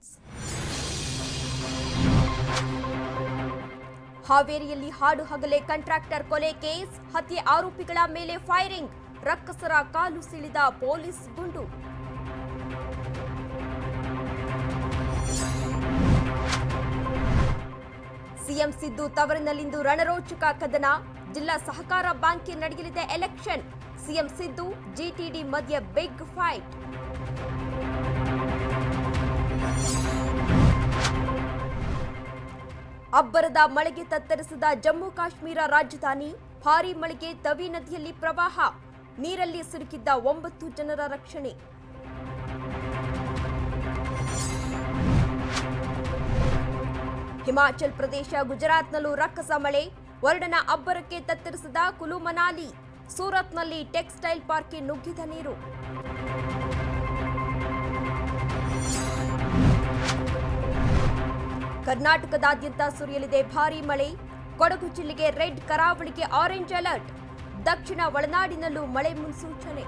Suspense. ಹಾವೇರಿಯಲ್ಲಿ ಹಾಡು ಹಗಲೇ contractor ಕೊಲೆ ಕೇಸ್, ಹತ್ಯೆ ಆರೋಪಿಗಳ ಮೇಲೆ ಫೈರಿಂಗ್, ರಕ್ಕಸರ ಕಾಲು ಸಿಳಿದ ಪೊಲೀಸ್ ಗುಂಡು. ಸಿಎಂ ಸಿದ್ದು ತವರಿನಲ್ಲಿಂದು ರಣರೋಚಕ ಕದನ, ಜಿಲ್ಲಾ ಸಹಕಾರ ಬ್ಯಾಂಕ್ಗೆ ನಡೆಯಲಿದೆ ಎಲೆಕ್ಷನ್, ಸಿಎಂ ಸಿದ್ದು ಜಿಟಿಡಿ ಮಧ್ಯೆ ಬಿಗ್ ಫೈಟ್. ಅಬ್ಬರದ ಮಳೆಗೆ ತತ್ತರಿಸಿದ ಜಮ್ಮು ಕಾಶ್ಮೀರ ರಾಜಧಾನಿ, ಭಾರೀ ಮಳೆಗೆ ತವಿ ನದಿಯಲ್ಲಿ ಪ್ರವಾಹ, ನೀರಲ್ಲಿ ಸಿಲುಕಿದ್ದ 9 ಜನರ ರಕ್ಷಣೆ. ಹಿಮಾಚಲ್ ಪ್ರದೇಶ, ಗುಜರಾತ್ನಲ್ಲೂ ರಕ್ಕಸ ಮಳೆ, ವರ್ಣನ ಅಬ್ಬರಕ್ಕೆ ತತ್ತರಿಸಿದ ಕುಲು ಮನಾಲಿ, ಸೂರತ್ನಲ್ಲಿ ಟೆಕ್ಸ್ಟೈಲ್ ಪಾರ್ಕ್ಗೆ ನುಗ್ಗಿದ ನೀರು. ಕರ್ನಾಟಕದಾದ್ಯಂತ ಸುರಿಯಲಿದೆ ಭಾರೀ ಮಳೆ, ಕೊಡಗು ಜಿಲ್ಲೆಗೆ ರೆಡ್, ಕರಾವಳಿಗೆ ಆರೆಂಜ್ ಅಲರ್ಟ್, ದಕ್ಷಿಣ ಒಳನಾಡಿನಲ್ಲೂ ಮಳೆ ಮುನ್ಸೂಚನೆ.